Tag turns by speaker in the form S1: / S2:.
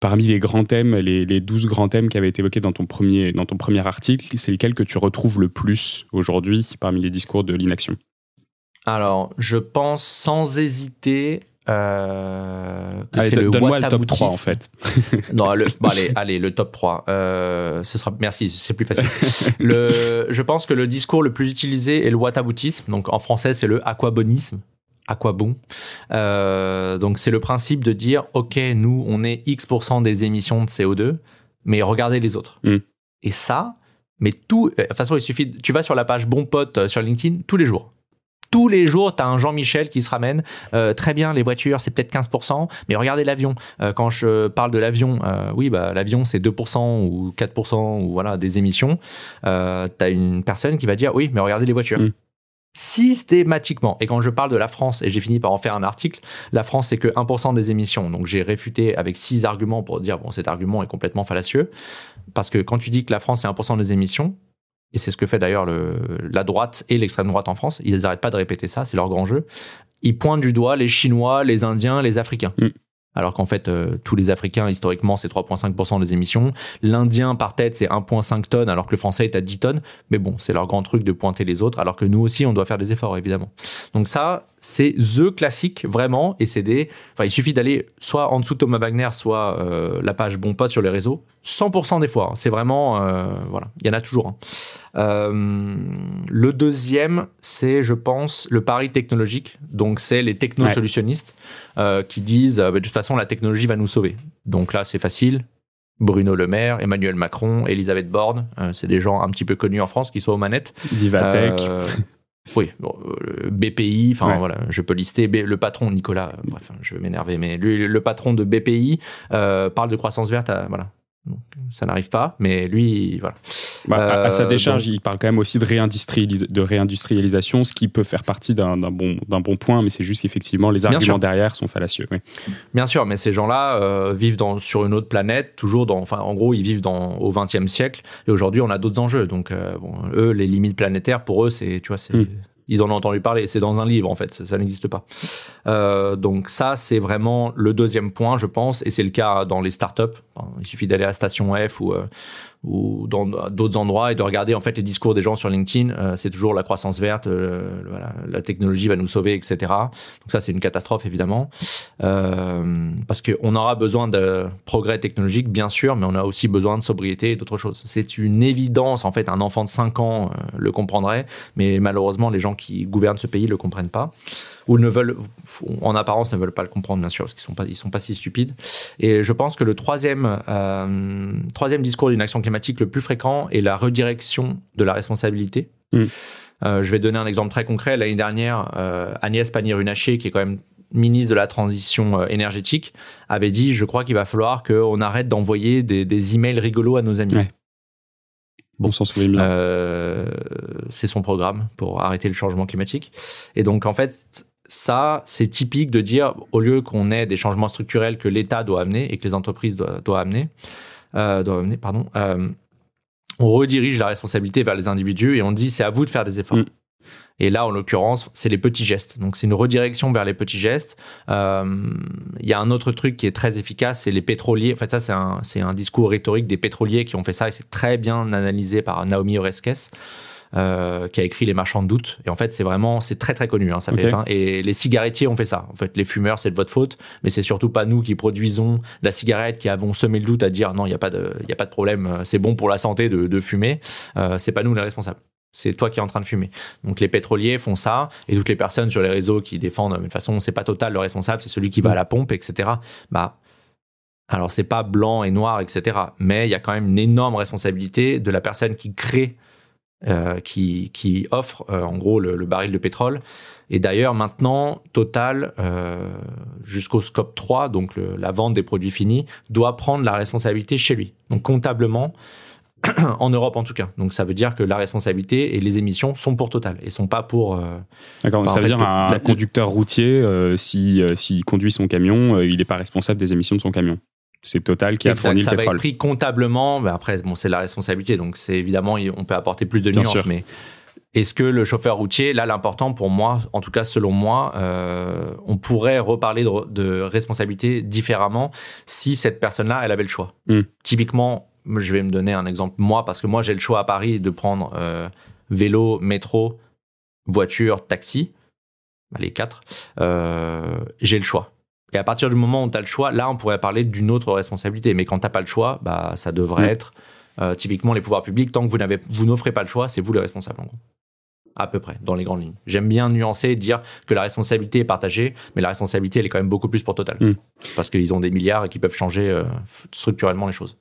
S1: parmi les grands thèmes, les 12 grands thèmes qui avaient été évoqués dans ton premier article, c'est lequel que tu retrouves le plus aujourd'hui parmi les discours de l'inaction?
S2: Alors, je pense sans hésiter que c'est
S1: donne-moi le top 3 en fait.
S2: Non, allez, le top 3. Merci, c'est plus facile. Je pense que le discours le plus utilisé est le whataboutisme. Donc en français, c'est le aquabonisme. À quoi bon? Donc c'est le principe de dire, ok, nous, on est X% des émissions de CO2, mais regardez les autres. Et ça, mais tout, de toute façon, il suffit, tu vas sur la page Bon Pote sur LinkedIn tous les jours. Tous les jours, tu as un Jean-Michel qui se ramène. Très bien, les voitures, c'est peut-être 15%, mais regardez l'avion. Quand je parle de l'avion, l'avion, c'est 2% ou 4% ou voilà, des émissions. Tu as une personne qui va dire, oui, mais regardez les voitures. Systématiquement. Et quand je parle de la France, et j'ai fini par en faire un article, la France, c'est que 1% des émissions. Donc, j'ai réfuté avec 6 arguments pour dire, bon, cet argument est complètement fallacieux. Parce que quand tu dis que la France, c'est 1% des émissions, et c'est ce que fait d'ailleurs la droite et l'extrême droite en France, ils n'arrêtent pas de répéter ça, c'est leur grand jeu. Ils pointent du doigt les Chinois, les Indiens, les Africains. Alors qu'en fait, tous les Africains, historiquement, c'est 3,5% des émissions. L'Indien, par tête, c'est 1,5 tonnes, alors que le Français est à 10 tonnes. Mais bon, c'est leur grand truc de pointer les autres, alors que nous aussi, on doit faire des efforts, évidemment. Donc ça, c'est the classique, vraiment. Et c'est il suffit d'aller soit en dessous de Thomas Wagner, soit la page Bon Pote sur les réseaux. 100% des fois. Hein. C'est vraiment... voilà, il y en a toujours. Hein. Le deuxième, c'est, je pense, le pari technologique. Donc, c'est les technosolutionnistes qui disent de toute façon, la technologie va nous sauver. Donc là, c'est facile. Bruno Le Maire, Emmanuel Macron, Elisabeth Borne, c'est des gens un petit peu connus en France qui sont aux manettes.
S1: Vivatech.
S2: Oui, BPI, voilà, je peux lister le patron Nicolas, bref, je vais m'énerver, mais lui, le patron de BPI parle de croissance verte, voilà. Donc, ça n'arrive pas, mais lui, voilà.
S1: À sa décharge, il parle quand même aussi de réindustrialisation, ce qui peut faire partie d'un bon point, mais c'est juste qu'effectivement, les arguments derrière sont fallacieux. Oui.
S2: Bien sûr, mais ces gens-là vivent sur une autre planète, en gros, ils vivent au XXe siècle, et aujourd'hui, on a d'autres enjeux. Donc, eux, les limites planétaires, pour eux, ils en ont entendu parler, c'est dans un livre en fait, ça n'existe pas. Donc ça, c'est vraiment le deuxième point, je pense, et c'est le cas dans les startups. Il suffit d'aller à Station F ou dans d'autres endroits et de regarder en fait les discours des gens sur LinkedIn. C'est toujours la croissance verte, voilà, la technologie va nous sauver, etc. Donc ça, c'est une catastrophe évidemment, parce qu'on aura besoin de progrès technologique, bien sûr, mais on a aussi besoin de sobriété et d'autres choses. C'est une évidence, en fait, un enfant de 5 ans le comprendrait, mais malheureusement, les gens qui gouvernent ce pays le comprennent pas, ou en apparence ne veulent pas le comprendre, bien sûr, parce qu'ils sont pas si stupides. Et je pense que le troisième discours d'une action climatique le plus fréquent est la redirection de la responsabilité. Je vais donner un exemple très concret. L'année dernière, Agnès Pannier-Runacher, qui est quand même ministre de la transition énergétique, avait dit, je crois qu'il va falloir qu'on arrête d'envoyer des emails rigolos à nos amis.
S1: Ouais. Bon, on s'en souvient bien.
S2: C'est son programme pour arrêter le changement climatique. Et donc, en fait, ça, c'est typique de dire, au lieu qu'on ait des changements structurels que l'État doit amener et que les entreprises doivent amener, on redirige la responsabilité vers les individus et on dit, c'est à vous de faire des efforts. Et là, en l'occurrence, c'est les petits gestes. Donc, c'est une redirection vers les petits gestes. Il y a un autre truc qui est très efficace, c'est les pétroliers. En fait, ça, c'est un discours rhétorique des pétroliers qui ont fait ça et c'est très bien analysé par Naomi Oreskes, qui a écrit Les Marchands de doute. Et en fait, c'est très, très connu. Hein, ça fait et les cigarettiers ont fait ça. En fait, les fumeurs, c'est de votre faute, mais c'est surtout pas nous qui produisons la cigarette qui avons semé le doute à dire non, il n'y a pas de problème, c'est bon pour la santé de fumer. C'est pas nous les responsables. C'est toi qui es en train de fumer. Donc les pétroliers font ça, et toutes les personnes sur les réseaux qui défendent, mais de toute façon, c'est pas Total le responsable, c'est celui qui va à la pompe, etc. Alors c'est pas blanc et noir, etc. Mais il y a quand même une énorme responsabilité de la personne qui crée, qui offre en gros le baril de pétrole. Et d'ailleurs maintenant, Total, jusqu'au scope 3, donc la vente des produits finis, doit prendre la responsabilité chez lui. Donc comptablement, en Europe en tout cas. Donc ça veut dire que la responsabilité et les émissions sont pour Total et sont pas pour...
S1: D'accord, donc ça veut dire un conducteur routier, s'il conduit son camion, il n'est pas responsable des émissions de son camion. C'est Total qui a fourni le pétrole.
S2: Ça va être pris comptablement, mais après, c'est la responsabilité, donc c'est évidemment, on peut apporter plus de nuances, mais Est-ce que le chauffeur routier, là, l'important pour moi, en tout cas selon moi, on pourrait reparler de responsabilité différemment si cette personne-là, elle avait le choix. Typiquement, je vais me donner un exemple, moi, parce que moi, j'ai le choix à Paris de prendre vélo, métro, voiture, taxi, les 4. J'ai le choix. Et à partir du moment où tu as le choix, là, on pourrait parler d'une autre responsabilité. Mais quand tu n'as pas le choix, bah, ça devrait être typiquement les pouvoirs publics. Tant que vous n'offrez pas le choix, c'est vous les responsables, en gros. À peu près, dans les grandes lignes. J'aime bien nuancer et dire que la responsabilité est partagée, mais la responsabilité, elle est quand même beaucoup plus pour Total. Parce qu'ils ont des milliards et qu'ils peuvent changer structurellement les choses.